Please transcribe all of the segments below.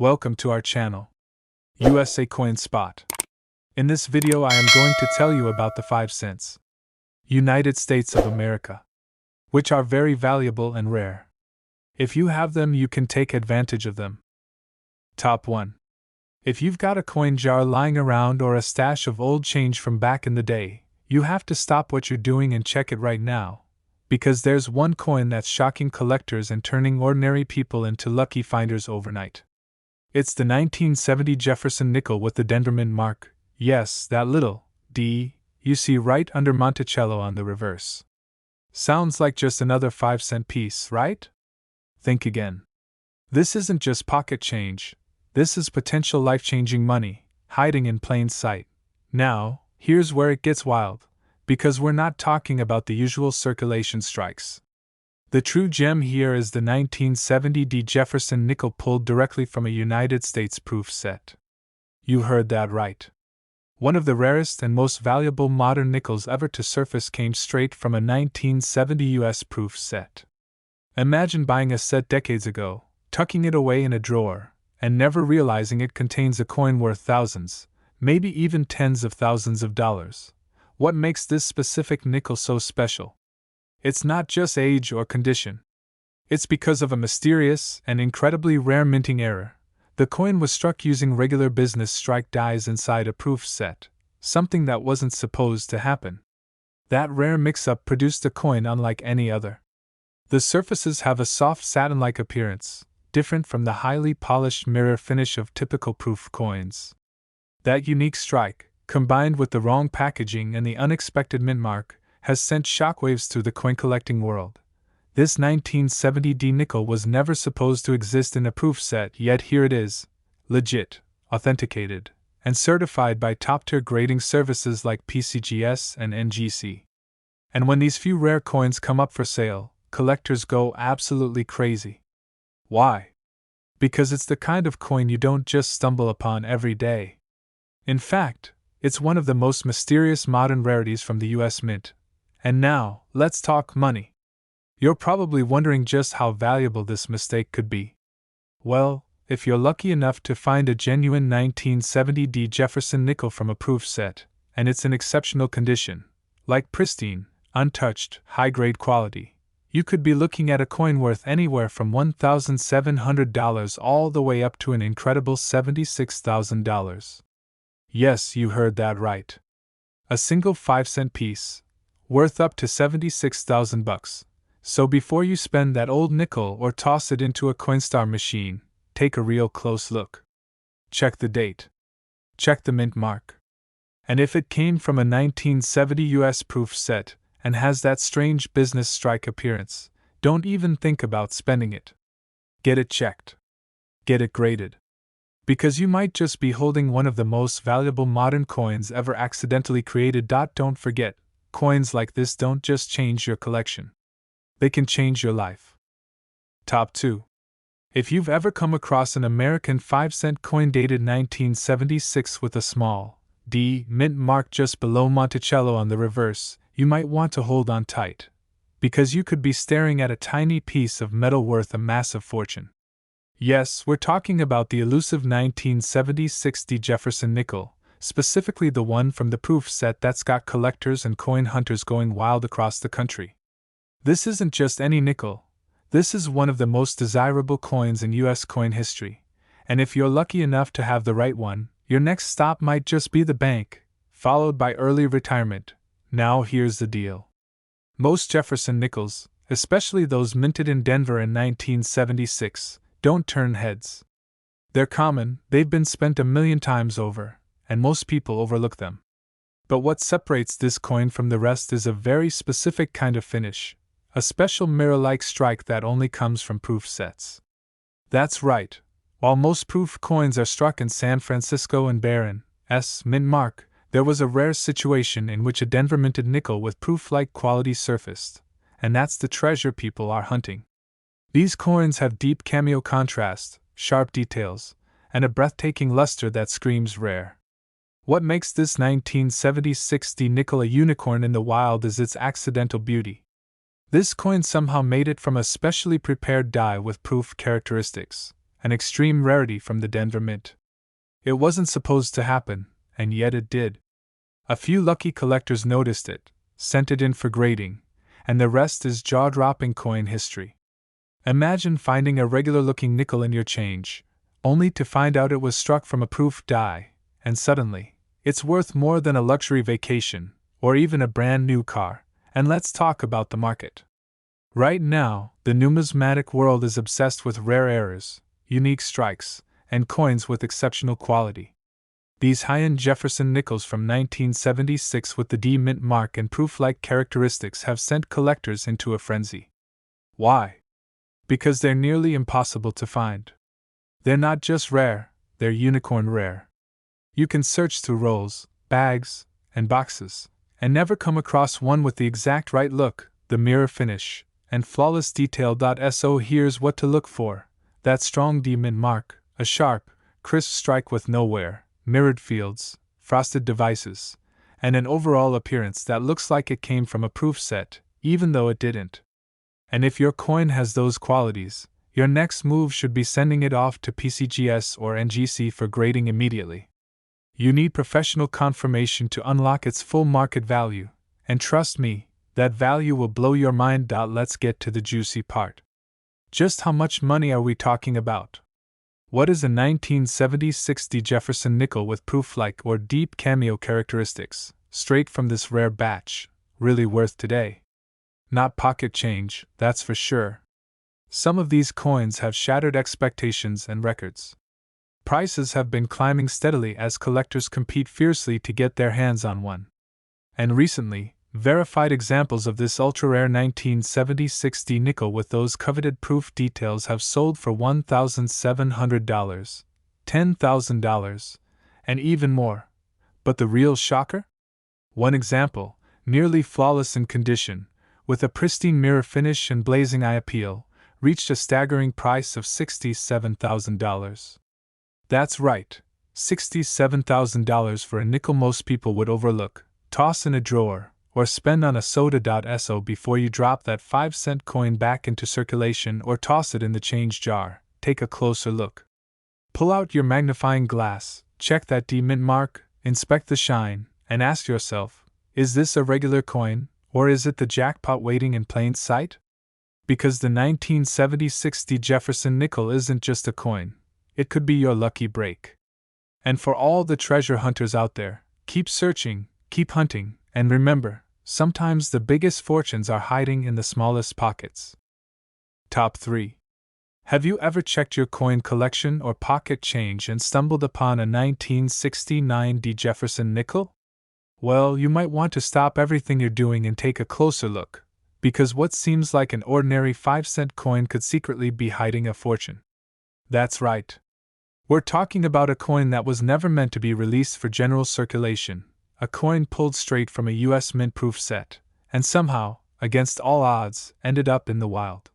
Welcome to our channel, USA Coin Spot. In this video I am going to tell you about the 5 cents United States of America, which are very valuable and rare. If you have them, you can take advantage of them. Top 1. If you've got a coin jar lying around or a stash of old change from back in the day, you have to stop what you're doing and check it right now, because there's one coin that's shocking collectors and turning ordinary people into lucky finders overnight. It's the 1970 Jefferson nickel with the Denver mint mark. Yes, that little D you see right under Monticello on the reverse. Sounds like just another 5-cent piece, right? Think again. This isn't just pocket change. This is potential life-changing money, hiding in plain sight. Now, here's where it gets wild, because we're not talking about the usual circulation strikes. The true gem here is the 1970 D Jefferson nickel pulled directly from a United States proof set. You heard that right. One of the rarest and most valuable modern nickels ever to surface came straight from a 1970 US proof set. Imagine buying a set decades ago, tucking it away in a drawer, and never realizing it contains a coin worth thousands, maybe even tens of thousands of dollars. What makes this specific nickel so special? It's not just age or condition. It's because of a mysterious and incredibly rare minting error. The coin was struck using regular business strike dies inside a proof set, something that wasn't supposed to happen. That rare mix-up produced a coin unlike any other. The surfaces have a soft satin-like appearance, different from the highly polished mirror finish of typical proof coins. That unique strike, combined with the wrong packaging and the unexpected mint mark, has sent shockwaves through the coin collecting world. This 1970 D nickel was never supposed to exist in a proof set, yet here it is, legit, authenticated, and certified by top-tier grading services like PCGS and NGC. And when these few rare coins come up for sale, collectors go absolutely crazy. Why? Because it's the kind of coin you don't just stumble upon every day. In fact, it's one of the most mysterious modern rarities from the US Mint. And now, let's talk money. You're probably wondering just how valuable this mistake could be. Well, if you're lucky enough to find a genuine 1970 D Jefferson nickel from a proof set, and it's in exceptional condition, like pristine, untouched, high-grade quality, you could be looking at a coin worth anywhere from $1,700 all the way up to an incredible $76,000. Yes, you heard that right. A single 5-cent piece, worth up to $76,000. So before you spend that old nickel or toss it into a Coinstar machine, take a real close look. Check the date. Check the mint mark. And if it came from a 1970 US proof set, and has that strange business strike appearance, don't even think about spending it. Get it checked. Get it graded. Because you might just be holding one of the most valuable modern coins ever accidentally created. Don't forget, coins like this don't just change your collection. They can change your life. Top 2. If you've ever come across an American 5-cent coin dated 1976 with a small D mint mark just below Monticello on the reverse, you might want to hold on tight, because you could be staring at a tiny piece of metal worth a massive fortune. Yes, we're talking about the elusive 1976 D Jefferson nickel, specifically the one from the proof set that's got collectors and coin hunters going wild across the country. This isn't just any nickel. This is one of the most desirable coins in US coin history, and if you're lucky enough to have the right one, your next stop might just be the bank, followed by early retirement. Now here's the deal. Most Jefferson nickels, especially those minted in Denver in 1976, don't turn heads. They're common, they've been spent a million times over, and most people overlook them. But what separates this coin from the rest is a very specific kind of finish, a special mirror-like strike that only comes from proof sets. That's right, while most proof coins are struck in San Francisco and bear S mint mark, there was a rare situation in which a Denver minted nickel with proof-like quality surfaced, and that's the treasure people are hunting. These coins have deep cameo contrast, sharp details, and a breathtaking luster that screams rare. What makes this 1976 D nickel a unicorn in the wild is its accidental beauty. This coin somehow made it from a specially prepared die with proof characteristics, an extreme rarity from the Denver Mint. It wasn't supposed to happen, and yet it did. A few lucky collectors noticed it, sent it in for grading, and the rest is jaw-dropping coin history. Imagine finding a regular-looking nickel in your change, only to find out it was struck from a proof die, and suddenly, it's worth more than a luxury vacation, or even a brand new car. And let's talk about the market. Right now, the numismatic world is obsessed with rare errors, unique strikes, and coins with exceptional quality. These high-end Jefferson nickels from 1976 with the D mint mark and proof-like characteristics have sent collectors into a frenzy. Why? Because they're nearly impossible to find. They're not just rare, they're unicorn rare. You can search through rolls, bags, and boxes, and never come across one with the exact right look, the mirror finish, and flawless detail. So here's what to look for: that strong D mint mark, a sharp, crisp strike with no wear, mirrored fields, frosted devices, and an overall appearance that looks like it came from a proof set, even though it didn't. And if your coin has those qualities, your next move should be sending it off to PCGS or NGC for grading immediately. You need professional confirmation to unlock its full market value, and trust me, that value will blow your mind. Let's get to the juicy part. Just how much money are we talking about? What is a 1976 D Jefferson nickel with proof-like or deep cameo characteristics, straight from this rare batch, really worth today? Not pocket change, that's for sure. Some of these coins have shattered expectations and records. Prices have been climbing steadily as collectors compete fiercely to get their hands on one. And recently, verified examples of this ultra-rare 1976 D nickel with those coveted proof details have sold for $1,700, $10,000, and even more. But the real shocker? One example, nearly flawless in condition, with a pristine mirror finish and blazing eye appeal, reached a staggering price of $67,000. That's right, $67,000 for a nickel most people would overlook, toss in a drawer, or spend on a soda. So before you drop that 5-cent coin back into circulation or toss it in the change jar, take a closer look. Pull out your magnifying glass, check that D mint mark, inspect the shine, and ask yourself, is this a regular coin, or is it the jackpot waiting in plain sight? Because the 1976 D Jefferson nickel isn't just a coin. It could be your lucky break. And for all the treasure hunters out there, keep searching, keep hunting, and remember, sometimes the biggest fortunes are hiding in the smallest pockets. Top 3. Have you ever checked your coin collection or pocket change and stumbled upon a 1969 D Jefferson nickel? Well, you might want to stop everything you're doing and take a closer look, because what seems like an ordinary 5-cent coin could secretly be hiding a fortune. That's right. We're talking about a coin that was never meant to be released for general circulation, a coin pulled straight from a U.S. mint-proof set, and somehow, against all odds, ended up in the wild.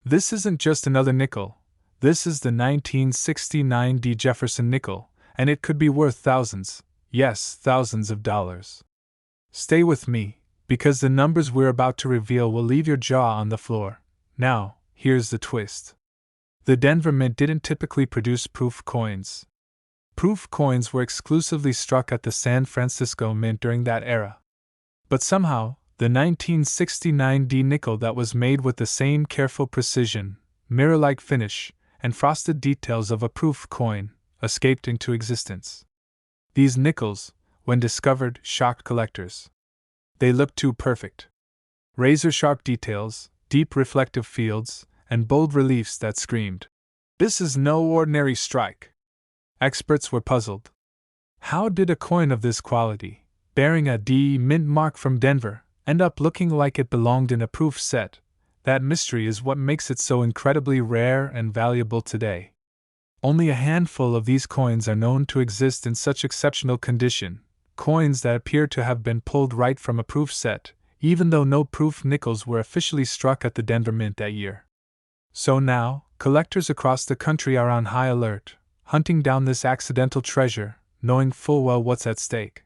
This isn't just another nickel, this is the 1969 D Jefferson nickel, and it could be worth thousands, yes, thousands of dollars. Stay with me, because the numbers we're about to reveal will leave your jaw on the floor. Now, here's the twist. The Denver Mint didn't typically produce proof coins. Proof coins were exclusively struck at the San Francisco Mint during that era. But somehow, the 1969 D nickel that was made with the same careful precision, mirror-like finish, and frosted details of a proof coin, escaped into existence. These nickels, when discovered, shocked collectors. They looked too perfect. Razor-sharp details, deep reflective fields, and bold reliefs that screamed, "This is no ordinary strike." Experts were puzzled. How did a coin of this quality, bearing a D mint mark from Denver, end up looking like it belonged in a proof set? That mystery is what makes it so incredibly rare and valuable today. Only a handful of these coins are known to exist in such exceptional condition, coins that appear to have been pulled right from a proof set, even though no proof nickels were officially struck at the Denver Mint that year. So now, collectors across the country are on high alert, hunting down this accidental treasure, knowing full well what's at stake.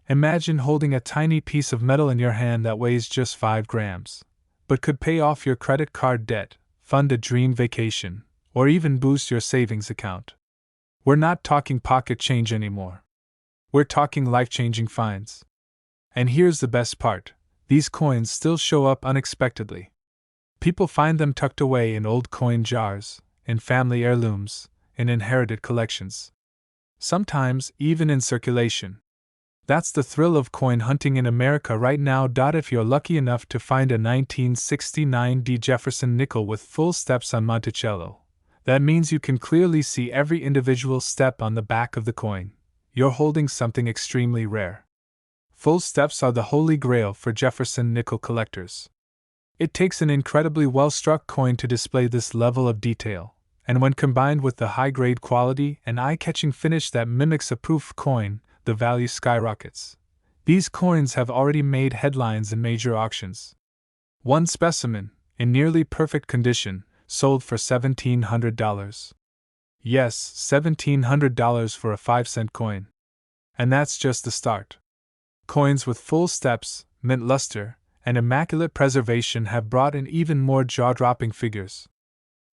Imagine holding a tiny piece of metal in your hand that weighs just 5 grams, but could pay off your credit card debt, fund a dream vacation, or even boost your savings account. We're not talking pocket change anymore. We're talking life-changing finds. And here's the best part: these coins still show up unexpectedly. People find them tucked away in old coin jars, in family heirlooms, in inherited collections. Sometimes even in circulation. That's the thrill of coin hunting in America right now. If you're lucky enough to find a 1969 Jefferson nickel with full steps on Monticello, that means you can clearly see every individual step on the back of the coin. You're holding something extremely rare. Full steps are the holy grail for Jefferson nickel collectors. It takes an incredibly well-struck coin to display this level of detail, and when combined with the high-grade quality and eye-catching finish that mimics a proof coin, the value skyrockets. These coins have already made headlines in major auctions. One specimen, in nearly perfect condition, sold for $1,700. Yes, $1,700 for a 5-cent coin. And that's just the start. Coins with full steps, mint luster, and immaculate preservation have brought in even more jaw-dropping figures.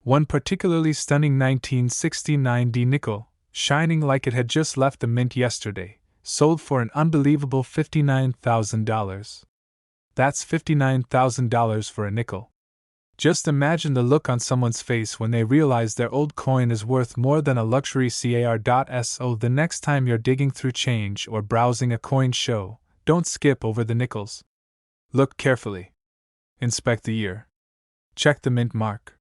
One particularly stunning 1969 D nickel, shining like it had just left the mint yesterday, sold for an unbelievable $59,000. That's $59,000 for a nickel. Just imagine the look on someone's face when they realize their old coin is worth more than a luxury car. So the next time you're digging through change or browsing a coin show, don't skip over the nickels. Look carefully. Inspect the year. Check the mint mark.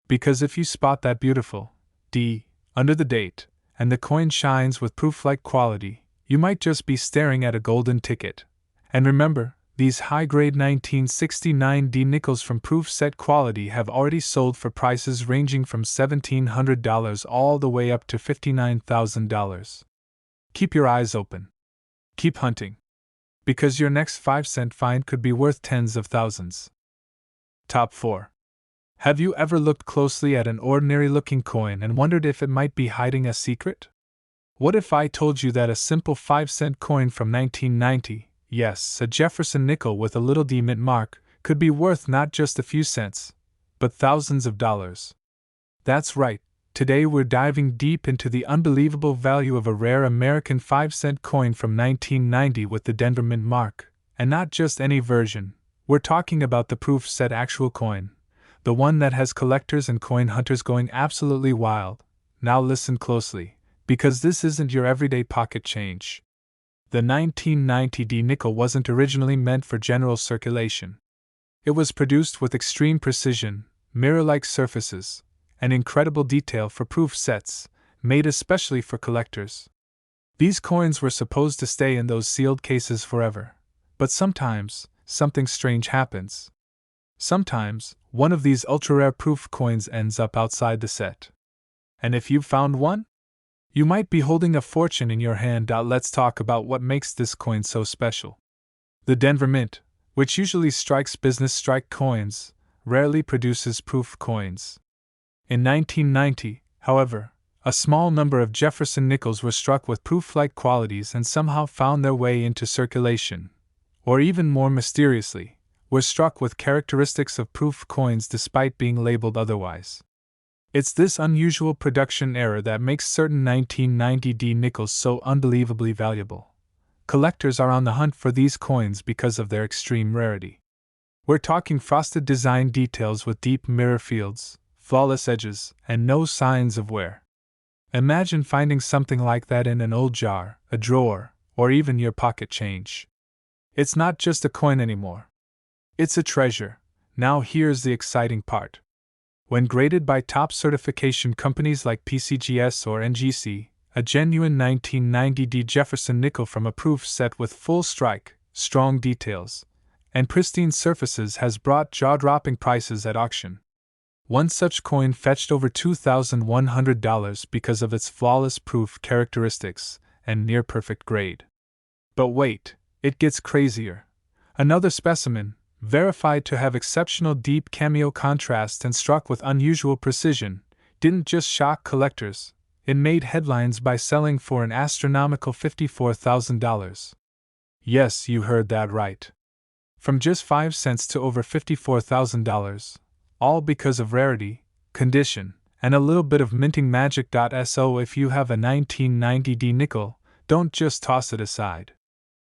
Because if you spot that beautiful D under the date, and the coin shines with proof-like quality, you might just be staring at a golden ticket. And remember, these high-grade 1969 D nickels from proof set quality have already sold for prices ranging from $1,700 all the way up to $59,000. Keep your eyes open. Keep hunting. Because your next 5-cent find could be worth tens of thousands. Top 4. Have you ever looked closely at an ordinary-looking coin and wondered if it might be hiding a secret? What if I told you that a simple 5-cent coin from 1990, yes, a Jefferson nickel with a little D mint mark, could be worth not just a few cents, but thousands of dollars? That's right. Today we're diving deep into the unbelievable value of a rare American 5-cent coin from 1990 with the Denver mint mark, and not just any version. We're talking about the proof set actual coin, the one that has collectors and coin hunters going absolutely wild. Now listen closely, because this isn't your everyday pocket change. The 1990 D nickel wasn't originally meant for general circulation. It was produced with extreme precision, mirror-like surfaces, and incredible detail for proof sets, made especially for collectors. These coins were supposed to stay in those sealed cases forever, but sometimes, something strange happens. Sometimes, one of these ultra-rare proof coins ends up outside the set. And if you've found one, you might be holding a fortune in your hand. Let's talk about what makes this coin so special. The Denver Mint, which usually strikes business strike coins, rarely produces proof coins. In 1990, however, a small number of Jefferson nickels were struck with proof-like qualities and somehow found their way into circulation. Or even more mysteriously, were struck with characteristics of proof coins despite being labeled otherwise. It's this unusual production error that makes certain 1990 D nickels so unbelievably valuable. Collectors are on the hunt for these coins because of their extreme rarity. We're talking frosted design details with deep mirror fields, flawless edges, and no signs of wear. Imagine finding something like that in an old jar, a drawer, or even your pocket change. It's not just a coin anymore. It's a treasure. Now here's the exciting part. When graded by top certification companies like PCGS or NGC, a genuine 1990 D Jefferson nickel from a proof set with full strike, strong details, and pristine surfaces has brought jaw-dropping prices at auction. One such coin fetched over $2,100 because of its flawless proof characteristics and near-perfect grade. But wait, it gets crazier. Another specimen, verified to have exceptional deep cameo contrast and struck with unusual precision, didn't just shock collectors, it made headlines by selling for an astronomical $54,000. Yes, you heard that right. From just 5 cents to over $54,000, all because of rarity, condition, and a little bit of minting magic. So if you have a 1990D nickel, don't just toss it aside.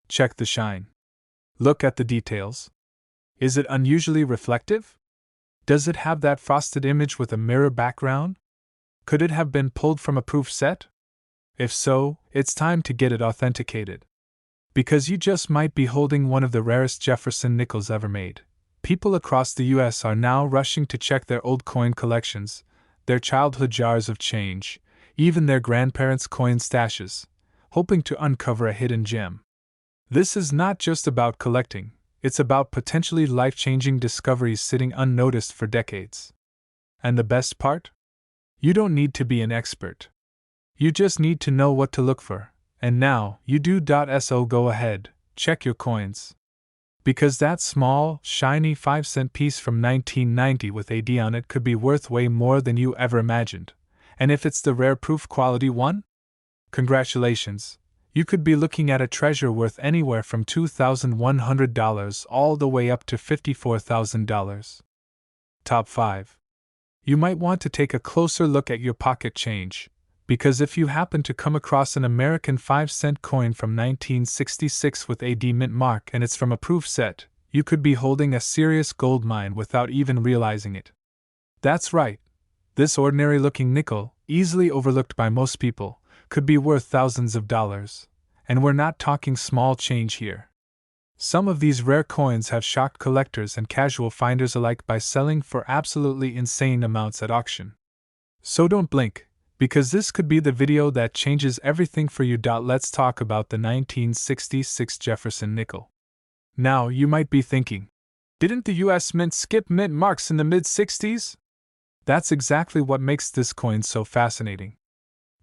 Check the shine. Look at the details. Is it unusually reflective? Does it have that frosted image with a mirror background? Could it have been pulled from a proof set? If so, it's time to get it authenticated. Because you just might be holding one of the rarest Jefferson nickels ever made. People across the US are now rushing to check their old coin collections, their childhood jars of change, even their grandparents' coin stashes, hoping to uncover a hidden gem. This is not just about collecting, it's about potentially life-changing discoveries sitting unnoticed for decades. And the best part? You don't need to be an expert. You just need to know what to look for, and now you do. So go ahead, check your coins. Because that small, shiny 5-cent piece from 1990 with AD on it could be worth way more than you ever imagined. And if it's the rare proof quality one? Congratulations, you could be looking at a treasure worth anywhere from $2,100 all the way up to $54,000. Top 5. You might want to take a closer look at your pocket change, because if you happen to come across an American 5-cent coin from 1966 with AD mint mark and it's from a proof set, you could be holding a serious gold mine without even realizing it. That's right. This ordinary-looking nickel, easily overlooked by most people, could be worth thousands of dollars. And we're not talking small change here. Some of these rare coins have shocked collectors and casual finders alike by selling for absolutely insane amounts at auction. So don't blink, because this could be the video that changes everything for you. Let's talk about the 1966 Jefferson nickel. Now, you might be thinking, didn't the US Mint skip mint marks in the mid-60s? That's exactly what makes this coin so fascinating.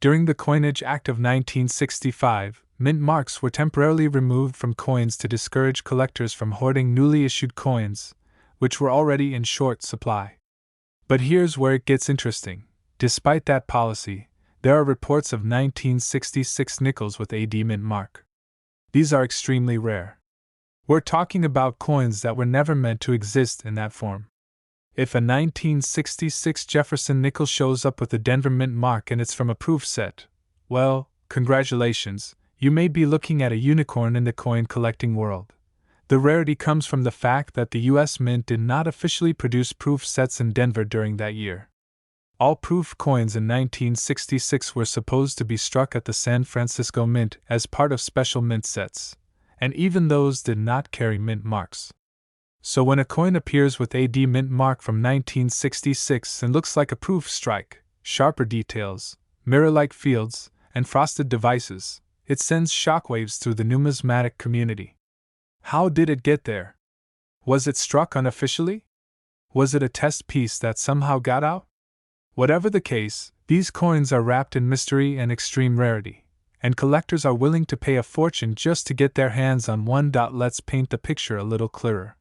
During the Coinage Act of 1965, mint marks were temporarily removed from coins to discourage collectors from hoarding newly issued coins, which were already in short supply. But here's where it gets interesting. Despite that policy, there are reports of 1966 nickels with AD mint mark. These are extremely rare. We're talking about coins that were never meant to exist in that form. If a 1966 Jefferson nickel shows up with the Denver mint mark and it's from a proof set, well, congratulations, you may be looking at a unicorn in the coin collecting world. The rarity comes from the fact that the US Mint did not officially produce proof sets in Denver during that year. All proof coins in 1966 were supposed to be struck at the San Francisco Mint as part of special mint sets, and even those did not carry mint marks. So when a coin appears with AD mint mark from 1966 and looks like a proof strike, sharper details, mirror-like fields, and frosted devices, it sends shockwaves through the numismatic community. How did it get there? Was it struck unofficially? Was it a test piece that somehow got out? Whatever the case, these coins are wrapped in mystery and extreme rarity, and collectors are willing to pay a fortune just to get their hands on one. Let's paint the picture a little clearer.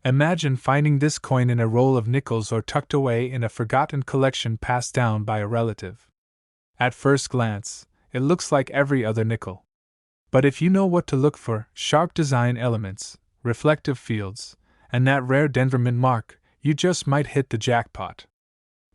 Imagine finding this coin in a roll of nickels or tucked away in a forgotten collection passed down by a relative. At first glance, it looks like every other nickel. But if you know what to look for, sharp design elements, reflective fields, and that rare Denver mint mark, you just might hit the jackpot.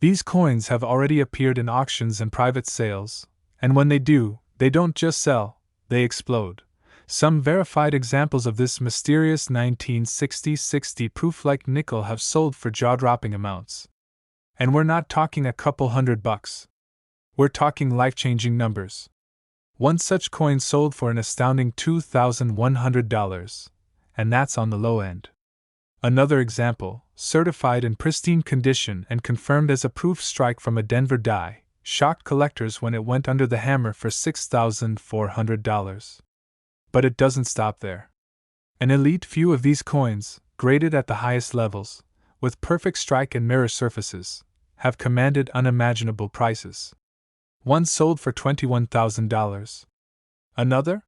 These coins have already appeared in auctions and private sales, and when they do, they don't just sell, they explode. Some verified examples of this mysterious 1960 proof-like nickel have sold for jaw-dropping amounts. And we're not talking a couple $100. We're talking life-changing numbers. One such coin sold for an astounding $2,100, and that's on the low end. Another example, certified in pristine condition and confirmed as a proof strike from a Denver die, shocked collectors when it went under the hammer for $6,400. But it doesn't stop there. An elite few of these coins, graded at the highest levels, with perfect strike and mirror surfaces, have commanded unimaginable prices. One sold for $21,000. Another?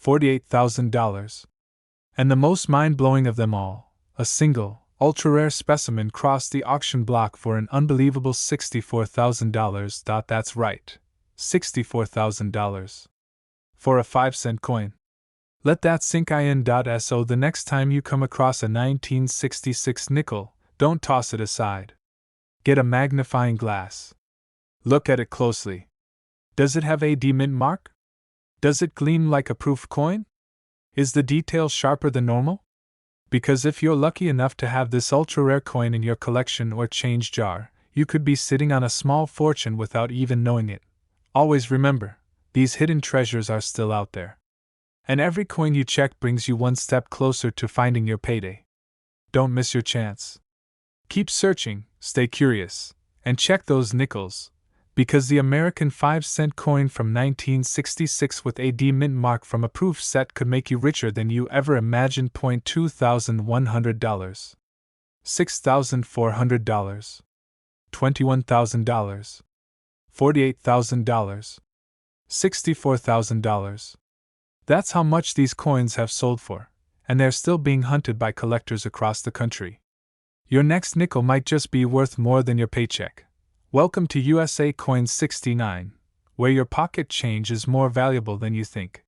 $48,000. And the most mind-blowing of them all, a single, ultra-rare specimen crossed the auction block for an unbelievable $64,000. That's right, $64,000. For a 5-cent coin. Let that sink in. So the next time you come across a 1966 nickel, don't toss it aside. Get a magnifying glass, Look at it closely. Does it have a D mint mark? Does it gleam like a proof coin? Is the detail sharper than normal? Because if you're lucky enough to have this ultra-rare coin in your collection or change jar, you could be sitting on a small fortune without even knowing it. Always remember, these hidden treasures are still out there. And every coin you check brings you one step closer to finding your payday. Don't miss your chance. Keep searching, stay curious, and check those nickels, because the American 5-cent coin from 1966 with a D mint mark from a proof set could make you richer than you ever imagined. $2,100, $6,400, $21,000, $48,000, $64,000. That's how much these coins have sold for, and they're still being hunted by collectors across the country. Your next nickel might just be worth more than your paycheck. Welcome to USA Coin 69, where your pocket change is more valuable than you think.